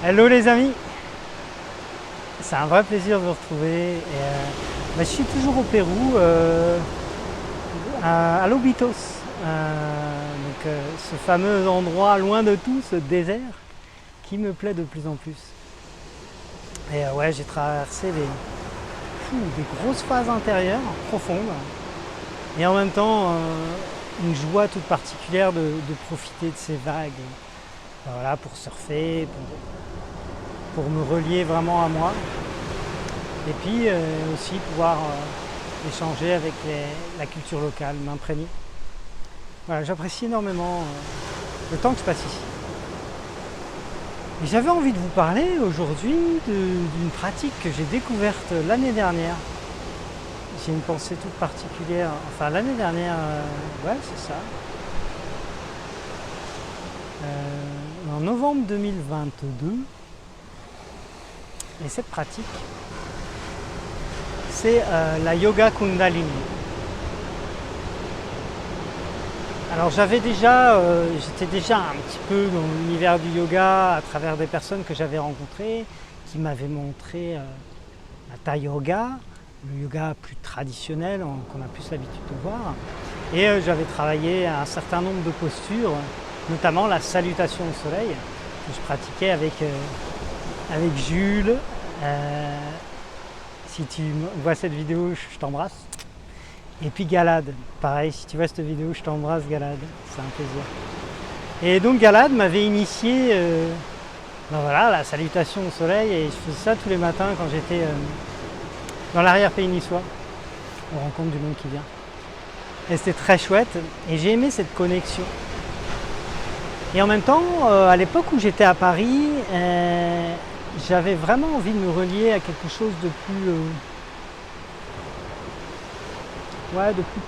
Hello les amis, c'est un vrai plaisir de vous retrouver. Je suis toujours au Pérou, à Lobitos, ce fameux endroit loin de tout, ce désert qui me plaît de plus en plus. J'ai traversé des grosses phases intérieures, profondes, et en même temps une joie toute particulière de profiter de ces vagues. Voilà, pour surfer, pour me relier vraiment à moi. Et puis aussi pouvoir échanger avec la culture locale, m'imprégner. Voilà, j'apprécie énormément le temps que je passe ici. Et j'avais envie de vous parler aujourd'hui d'une pratique que j'ai découverte l'année dernière. J'ai une pensée toute particulière. Enfin, l'année dernière, c'est ça. En novembre 2022. Et cette pratique, c'est la yoga kundalini. Alors j'étais déjà un petit peu dans l'univers du yoga à travers des personnes que j'avais rencontrées, qui m'avaient montré la Hatha yoga, le yoga plus traditionnel qu'on a plus l'habitude de voir. Et j'avais travaillé un certain nombre de postures, notamment la salutation au soleil, que je pratiquais avec Jules. Si tu vois cette vidéo, je t'embrasse. Et puis Galad, pareil, si tu vois cette vidéo, je t'embrasse Galad, c'est un plaisir. Et donc Galad m'avait initié la salutation au soleil, et je faisais ça tous les matins quand j'étais dans l'arrière-pays niçois, aux rencontres du monde qui vient. Et c'était très chouette, et j'ai aimé cette connexion. Et en même temps, à l'époque où j'étais à Paris, j'avais vraiment envie de me relier à quelque chose de plus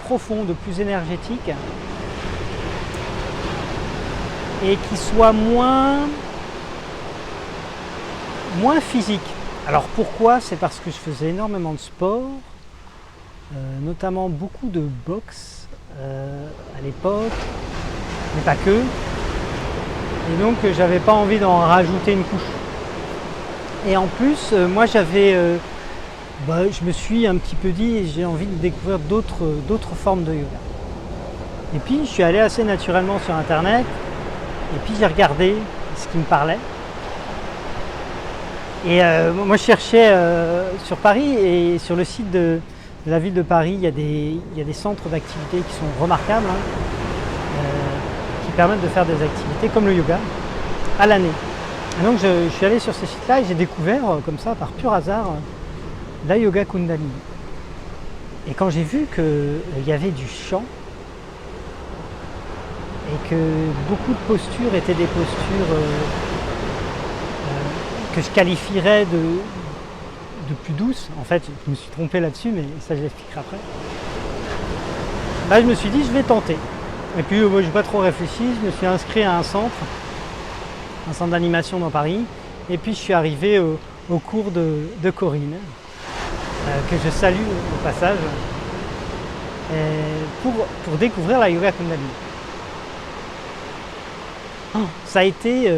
profond, de plus énergétique, et qui soit moins physique. Alors pourquoi? C'est parce que je faisais énormément de sport, notamment beaucoup de boxe à l'époque, mais pas que. Et donc j'avais pas envie d'en rajouter une couche. Et en plus, moi je me suis un petit peu dit, j'ai envie de découvrir d'autres formes de yoga. Et puis je suis allé assez naturellement sur internet, et puis j'ai regardé ce qui me parlait. Et moi je cherchais sur Paris, et sur le site de la ville de Paris, il y a des centres d'activités qui sont remarquables, qui permettent de faire des activités comme le yoga à l'année. Et donc je suis allé sur ce site-là et j'ai découvert comme ça, par pur hasard, la yoga kundalini. Et quand j'ai vu qu'il y avait du chant et que beaucoup de postures étaient des postures que je qualifierais de plus douces, en fait je me suis trompé là-dessus, mais ça je l'expliquerai après. Là je me suis dit je vais tenter. Et puis moi je n'ai pas trop réfléchi, je me suis inscrit à un centre d'animation dans Paris, et puis je suis arrivé au cours de Corinne, que je salue au passage, pour découvrir la yoga kundalini. Ça a été,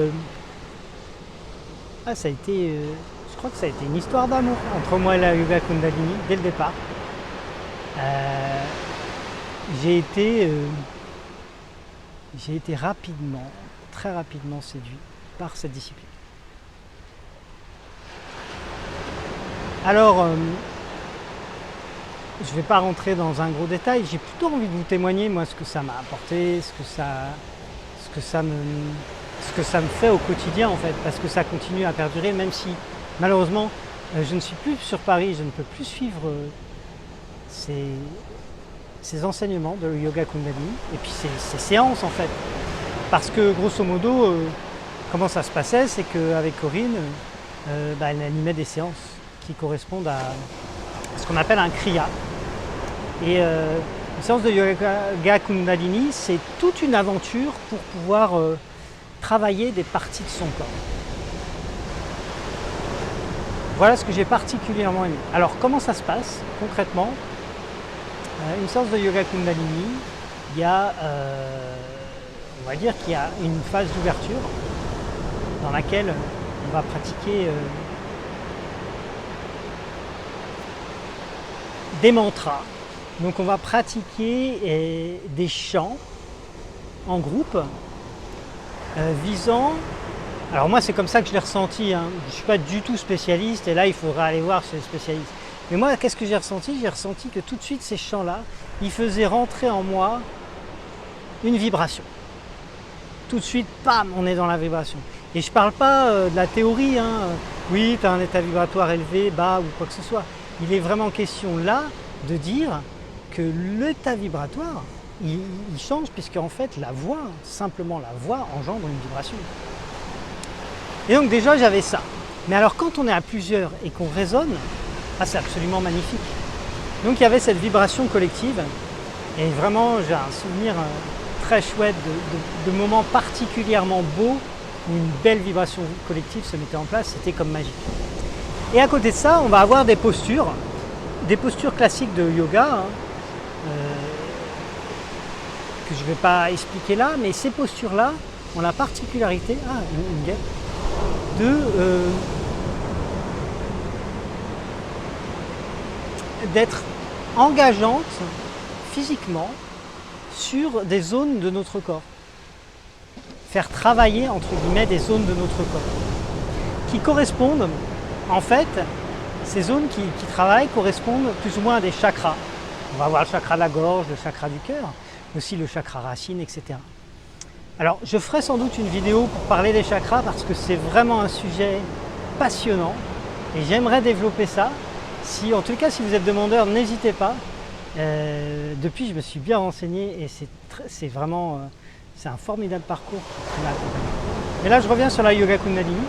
je crois que ça a été une histoire d'amour entre moi et la yoga kundalini dès le départ. J'ai été très rapidement séduit par cette discipline. Alors, je ne vais pas rentrer dans un gros détail, j'ai plutôt envie de vous témoigner moi ce que ça m'a apporté, ce que ça me fait au quotidien en fait, parce que ça continue à perdurer, même si malheureusement je ne suis plus sur Paris, je ne peux plus suivre ces enseignements de yoga kundalini et puis ces séances en fait. Parce que grosso modo, comment ça se passait, c'est qu'avec Corinne, elle animait des séances qui correspondent à ce qu'on appelle un kriya. Et une séance de yoga kundalini, c'est toute une aventure pour pouvoir travailler des parties de son corps. Voilà ce que j'ai particulièrement aimé. Alors comment ça se passe concrètement? Une séance de yoga kundalini, il y a on va dire qu'il y a une phase d'ouverture dans laquelle on va pratiquer des mantras. Donc on va pratiquer des chants en groupe visant... Alors moi c'est comme ça que je l'ai ressenti, hein. Je ne suis pas du tout spécialiste et là il faudra aller voir chez les spécialistes. Mais moi qu'est-ce que j'ai ressenti? J'ai ressenti que tout de suite ces chants-là, ils faisaient rentrer en moi une vibration. Tout de suite, pam, on est dans la vibration. Et je ne parle pas de la théorie, hein. Oui, tu as un état vibratoire élevé, bas ou quoi que ce soit. Il est vraiment question là de dire que l'état vibratoire, il change puisque en fait la voix, simplement la voix engendre une vibration. Et donc déjà j'avais ça. Mais alors quand on est à plusieurs et qu'on résonne, c'est absolument magnifique. Donc il y avait cette vibration collective et vraiment j'ai un souvenir très chouette de moments particulièrement beaux où une belle vibration collective se mettait en place, c'était comme magique. Et à côté de ça, on va avoir des postures classiques de yoga, que je ne vais pas expliquer là, mais ces postures-là ont la particularité, une guêpe, d'être engageantes physiquement sur des zones de notre corps. Faire travailler, entre guillemets, des zones de notre corps qui correspondent, en fait, ces zones qui travaillent correspondent plus ou moins à des chakras. On va avoir le chakra de la gorge, le chakra du cœur, aussi le chakra racine, etc. Alors, je ferai sans doute une vidéo pour parler des chakras parce que c'est vraiment un sujet passionnant et j'aimerais développer ça. En tout cas, si vous êtes demandeur, n'hésitez pas. Depuis, je me suis bien renseigné et c'est vraiment c'est un formidable parcours qui m'a accompagné. Mais là, je reviens sur la Yoga Kundalini.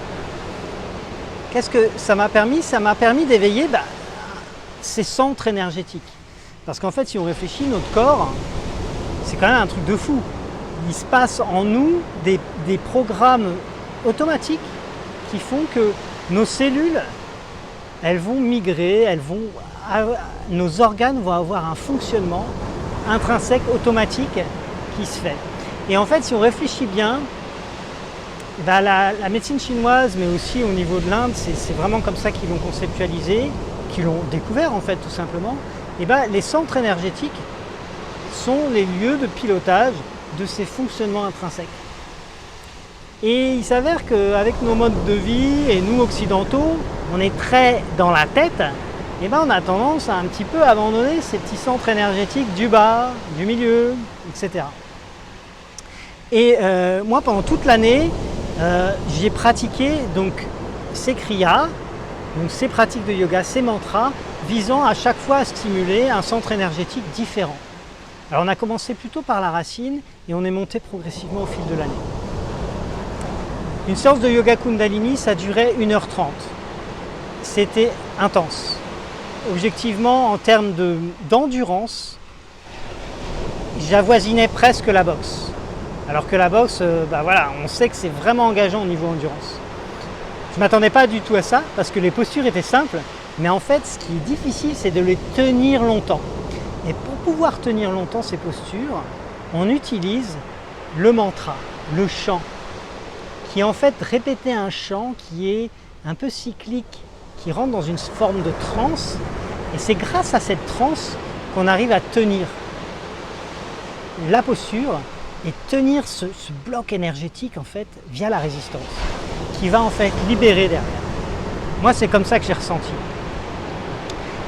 Qu'est-ce que ça m'a permis? Ça m'a permis d'éveiller ces centres énergétiques. Parce qu'en fait, si on réfléchit, notre corps, c'est quand même un truc de fou. Il se passe en nous des programmes automatiques qui font que nos cellules, elles vont migrer, nos organes vont avoir un fonctionnement intrinsèque, automatique qui se fait. Et en fait, si on réfléchit bien, la médecine chinoise, mais aussi au niveau de l'Inde, c'est vraiment comme ça qu'ils l'ont conceptualisé, qu'ils l'ont découvert en fait tout simplement. Et les centres énergétiques sont les lieux de pilotage de ces fonctionnements intrinsèques. Et il s'avère qu'avec nos modes de vie et nous occidentaux, on est très dans la tête, et on a tendance à un petit peu abandonner ces petits centres énergétiques du bas, du milieu, etc. Et moi pendant toute l'année, j'ai pratiqué donc ces kriyas, donc ces pratiques de yoga, ces mantras, visant à chaque fois à stimuler un centre énergétique différent. Alors on a commencé plutôt par la racine et on est monté progressivement au fil de l'année. Une séance de yoga Kundalini, ça durait 1h30. C'était intense. Objectivement, en termes d'endurance, j'avoisinais presque la boxe. Alors que la boxe, on sait que c'est vraiment engageant au niveau endurance. Je ne m'attendais pas du tout à ça parce que les postures étaient simples, mais en fait, ce qui est difficile, c'est de les tenir longtemps. Et pour pouvoir tenir longtemps ces postures, on utilise le mantra, le chant, qui est en fait répéter un chant qui est un peu cyclique, qui rentre dans une forme de transe. Et c'est grâce à cette transe qu'on arrive à tenir la posture et tenir ce bloc énergétique en fait via la résistance, qui va en fait libérer derrière. Moi, c'est comme ça que j'ai ressenti.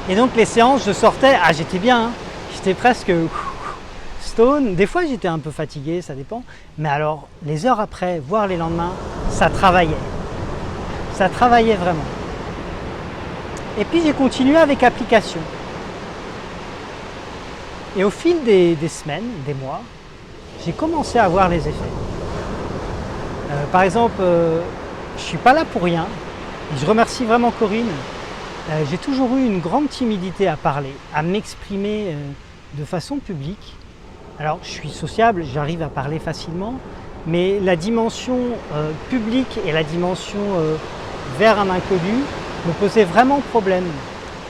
Et donc les séances, je sortais, j'étais bien, hein, j'étais presque stone. Des fois, j'étais un peu fatigué, ça dépend. Mais alors, les heures après, voire les lendemains, ça travaillait. Ça travaillait vraiment. Et puis, j'ai continué avec application. Et au fil des semaines, des mois, j'ai commencé à voir les effets. Par exemple, je ne suis pas là pour rien. Et je remercie vraiment Corinne. J'ai toujours eu une grande timidité à parler, à m'exprimer de façon publique. Alors, je suis sociable, j'arrive à parler facilement, mais la dimension publique et la dimension vers un inconnu me posait vraiment problème.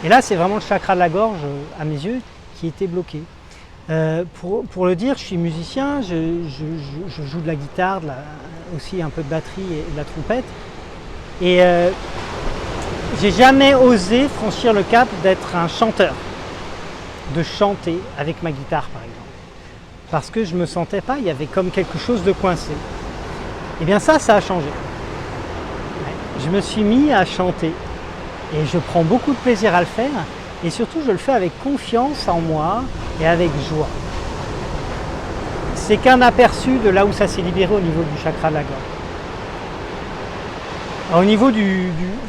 Et là, c'est vraiment le chakra de la gorge, à mes yeux, qui était bloqué. Pour le dire, je suis musicien, je joue de la guitare, aussi un peu de batterie et de la trompette. Et j'ai jamais osé franchir le cap d'être un chanteur, de chanter avec ma guitare par exemple. Parce que je me sentais pas, il y avait comme quelque chose de coincé. Et bien ça a changé. Je me suis mis à chanter et je prends beaucoup de plaisir à le faire et surtout je le fais avec confiance en moi et avec joie. C'est qu'un aperçu de là où ça s'est libéré au niveau du chakra de la gorge. Au niveau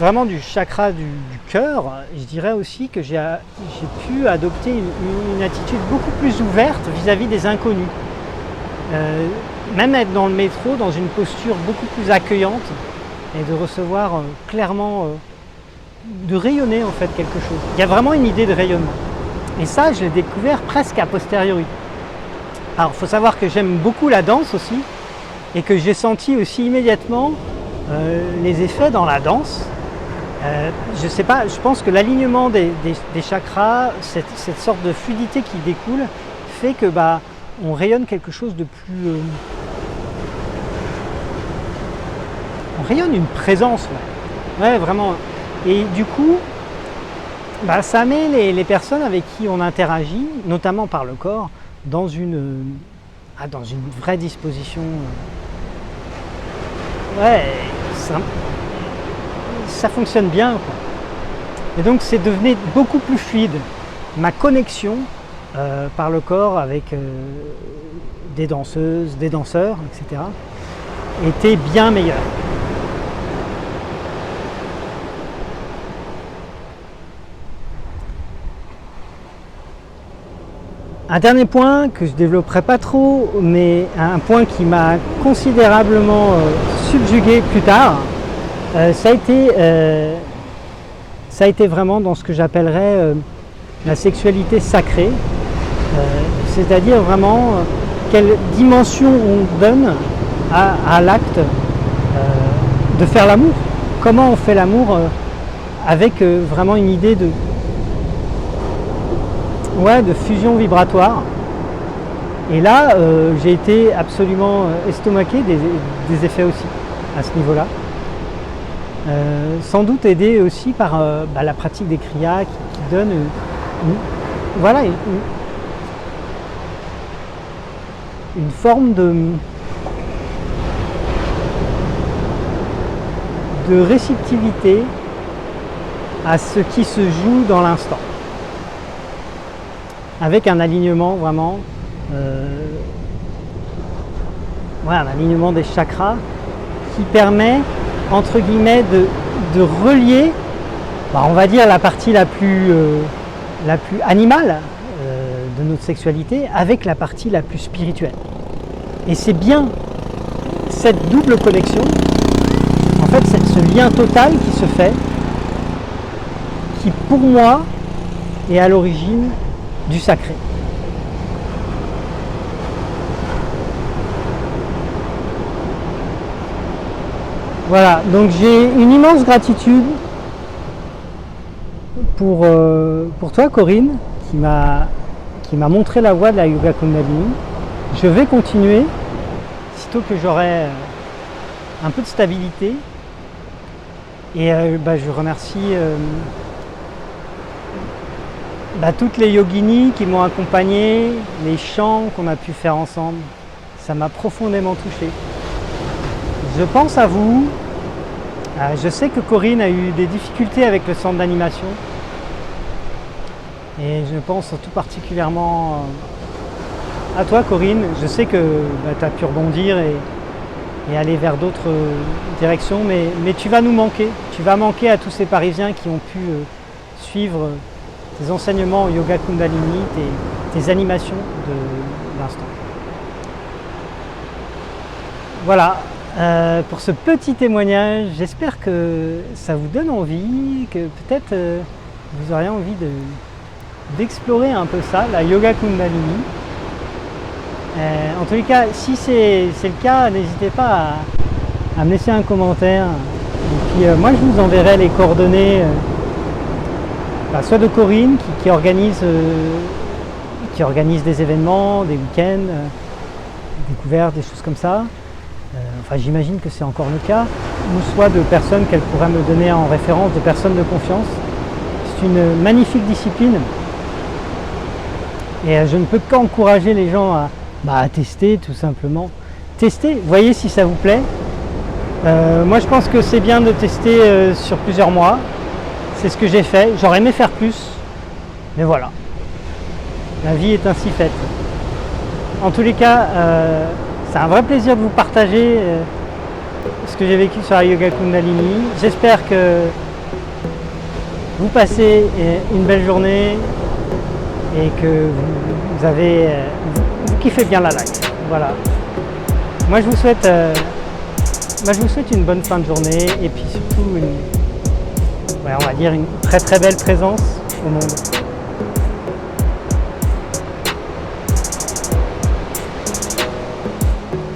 vraiment du chakra du cœur, je dirais aussi que j'ai pu adopter une attitude beaucoup plus ouverte vis-à-vis des inconnus. Même être dans le métro, dans une posture beaucoup plus accueillante et de recevoir clairement, de rayonner en fait quelque chose. Il y a vraiment une idée de rayonnement. Et ça, je l'ai découvert presque a posteriori. Alors, il faut savoir que j'aime beaucoup la danse aussi et que j'ai senti aussi immédiatement les effets dans la danse. Je sais pas, je pense que l'alignement des chakras, cette sorte de fluidité qui découle, fait que on rayonne quelque chose de plus... on rayonne une présence, ouais, vraiment. Et du coup, ça met les personnes avec qui on interagit, notamment par le corps, dans une vraie disposition. Ouais, ça fonctionne bien, quoi. Et donc c'est devenu beaucoup plus fluide. Ma connexion par le corps avec des danseuses, des danseurs, etc. était bien meilleure. Un dernier point que je ne développerai pas trop, mais un point qui m'a considérablement subjugué plus tard, ça a été vraiment dans ce que j'appellerais la sexualité sacrée, c'est-à-dire vraiment quelle dimension on donne à l'acte de faire l'amour. Comment on fait l'amour avec vraiment une idée de fusion vibratoire. Et là, j'ai été absolument estomaqué des effets aussi à ce niveau-là. Sans doute aidé aussi par la pratique des kriyas qui donne une forme de réceptivité à ce qui se joue dans l'instant, avec un alignement vraiment, un alignement des chakras qui permet, entre guillemets, de relier, on va dire, la partie la plus animale de notre sexualité avec la partie la plus spirituelle. Et c'est bien cette double connexion, en fait, ce lien total qui se fait, qui pour moi est à l'origine du sacré. Voilà, donc j'ai une immense gratitude pour toi, Corinne, qui m'a montré la voie de la Yoga Kundalini. Je vais continuer, sitôt que j'aurai un peu de stabilité. Et je remercie toutes les yoginis qui m'ont accompagné, les chants qu'on a pu faire ensemble. Ça m'a profondément touché. Je pense à vous. Je sais que Corinne a eu des difficultés avec le centre d'animation. Et je pense tout particulièrement à toi, Corinne. Je sais que tu as pu rebondir et aller vers d'autres directions, mais tu vas nous manquer. Tu vas manquer à tous ces Parisiens qui ont pu suivre tes enseignements au Yoga Kundalini, tes animations de l'instant. Voilà, pour ce petit témoignage, j'espère que ça vous donne envie, que peut-être vous auriez envie d'explorer un peu ça, la Yoga Kundalini. En tous les cas, si c'est le cas, n'hésitez pas à me laisser un commentaire. Et puis moi, je vous enverrai les coordonnées soit de Corinne qui organise des événements, des week-ends, des découvertes, des choses comme ça. J'imagine que c'est encore le cas. ou soit de personnes qu'elle pourrait me donner en référence, de personnes de confiance. C'est une magnifique discipline et je ne peux qu'encourager les gens à tester tout simplement. Tester, voyez si ça vous plaît. Moi je pense que c'est bien de tester sur plusieurs mois. C'est ce que j'ai fait. J'aurais aimé faire plus, mais voilà. La vie est ainsi faite. En tous les cas, c'est un vrai plaisir de vous partager ce que j'ai vécu sur la Yoga Kundalini. J'espère que vous passez une belle journée et que vous kiffez bien la life. Voilà. Moi je vous souhaite une bonne fin de journée et puis surtout on va dire une très très belle présence au monde.